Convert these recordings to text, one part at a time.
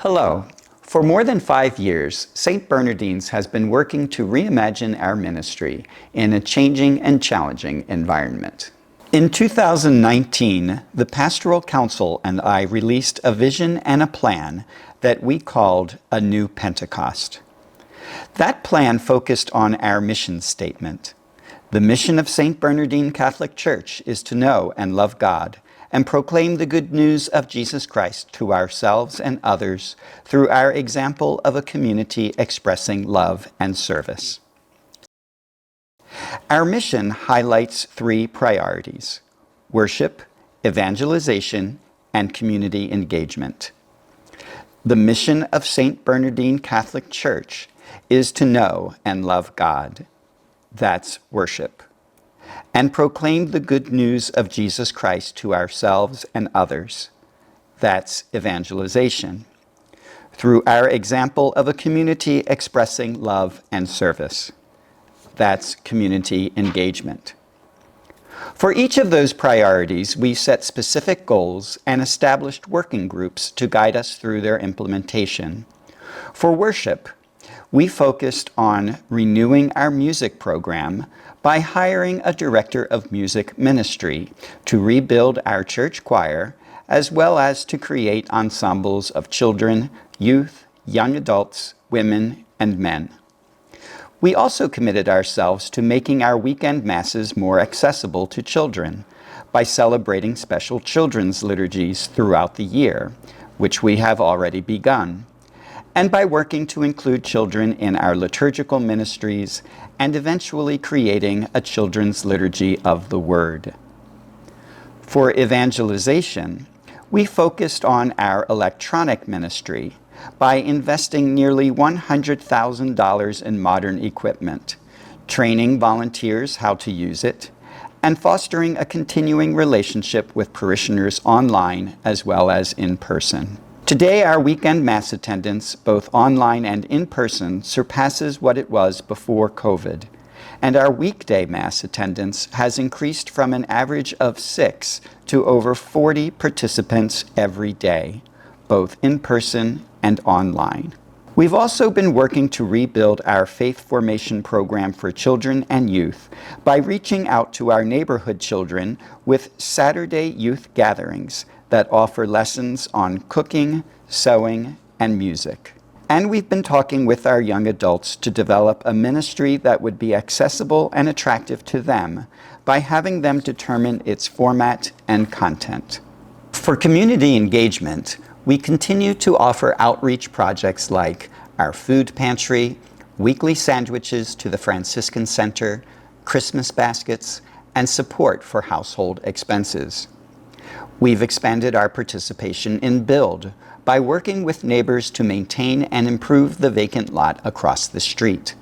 Hello. For more than 5 years, St. Bernardine's has been working to reimagine our ministry in a changing and challenging environment. In 2019, the Pastoral Council and I released a vision and a plan that we called A New Pentecost. That plan focused on our mission statement. The mission of St. Bernardine Catholic Church is to know and love God and proclaim the good news of Jesus Christ to ourselves and others through our example of a community expressing love and service. Our mission highlights 3 priorities: worship, evangelization, and community engagement. The mission of St. Bernardine Catholic Church is to know and love God. That's worship. And proclaim the good news of Jesus Christ to ourselves and others. That's evangelization. Through our example of a community expressing love and service. That's community engagement. For each of those priorities, we set specific goals and established working groups to guide us through their implementation. For worship, we focused on renewing our music program by hiring a director of music ministry to rebuild our church choir, as well as to create ensembles of children, youth, young adults, women, and men. We also committed ourselves to making our weekend masses more accessible to children by celebrating special children's liturgies throughout the year, which we have already begun, and by working to include children in our liturgical ministries and eventually creating a children's liturgy of the Word. For evangelization, we focused on our electronic ministry by investing nearly $100,000 in modern equipment, training volunteers how to use it, and fostering a continuing relationship with parishioners online as well as in person. Today, our weekend Mass attendance, both online and in person, surpasses what it was before COVID, and our weekday Mass attendance has increased from an average of 6 to over 40 participants every day, both in person and online. We've also been working to rebuild our faith formation program for children and youth by reaching out to our neighborhood children with Saturday youth gatherings that offer lessons on cooking, sewing, and music. And we've been talking with our young adults to develop a ministry that would be accessible and attractive to them by having them determine its format and content. For community engagement, we continue to offer outreach projects like our food pantry, weekly sandwiches to the Franciscan Center, Christmas baskets, and support for household expenses. We've expanded our participation in Build by working with neighbors to maintain and improve the vacant lot across the street,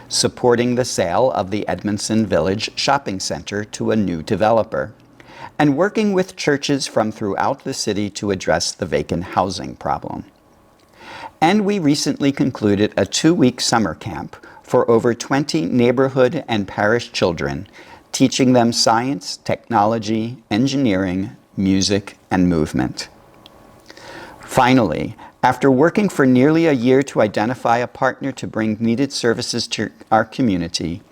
supporting the sale of the Edmondson Village Shopping Center to a new developer, and working with churches from throughout the city to address the vacant housing problem. And we recently concluded a 2-week summer camp for over 20 neighborhood and parish children, teaching them science, technology, engineering, music, and movement. Finally, after working for nearly a year to identify a partner to bring needed services to our community,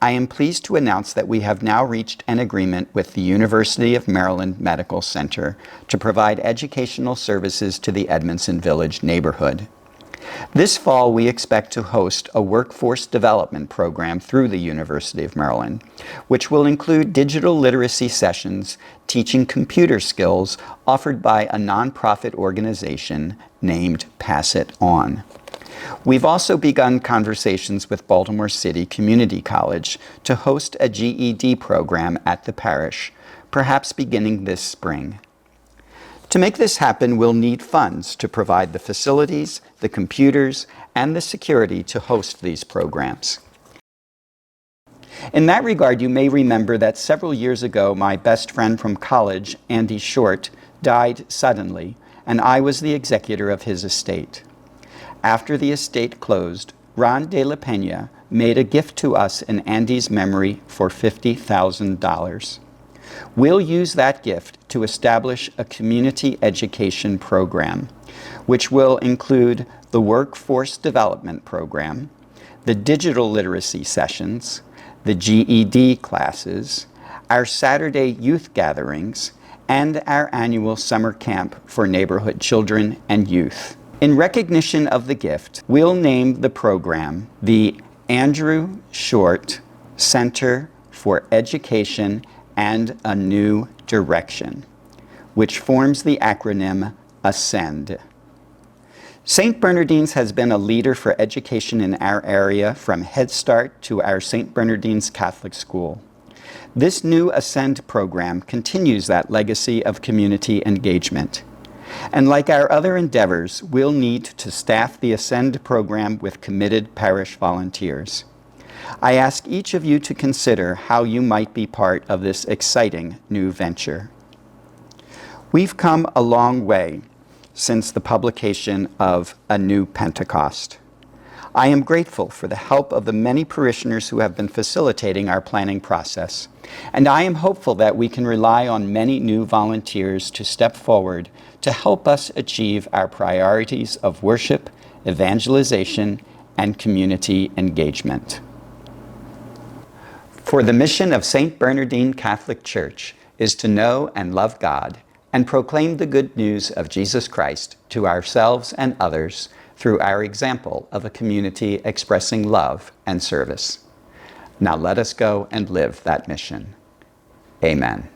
I am pleased to announce that we have now reached an agreement with the University of Maryland Medical Center to provide educational services to the Edmondson Village neighborhood. This fall, we expect to host a workforce development program through the University of Maryland, which will include digital literacy sessions teaching computer skills offered by a nonprofit organization named Pass It On. We've also begun conversations with Baltimore City Community College to host a GED program at the parish, perhaps beginning this spring. To make this happen, we'll need funds to provide the facilities, the computers, and the security to host these programs. In that regard, you may remember that several years ago, my best friend from college, Andy Short, died suddenly, and I was the executor of his estate. After the estate closed, Ron de la Pena made a gift to us in Andy's memory for $50,000. We'll use that gift to establish a community education program, which will include the Workforce Development Program, the digital literacy sessions, the GED classes, our Saturday youth gatherings, and our annual summer camp for neighborhood children and youth. In recognition of the gift, we'll name the program the Andrew Short Center for Education and a New Direction, which forms the acronym ASCEND. St. Bernardine's has been a leader for education in our area from Head Start to our St. Bernardine's Catholic School. This new Ascend program continues that legacy of community engagement. And like our other endeavors, we'll need to staff the Ascend program with committed parish volunteers. I ask each of you to consider how you might be part of this exciting new venture. We've come a long way since the publication of A New Pentecost. I am grateful for the help of the many parishioners who have been facilitating our planning process, and I am hopeful that we can rely on many new volunteers to step forward to help us achieve our priorities of worship, evangelization, and community engagement. For the mission of St. Bernardine Catholic Church is to know and love God and proclaim the good news of Jesus Christ to ourselves and others through our example of a community expressing love and service. Now let us go and live that mission. Amen.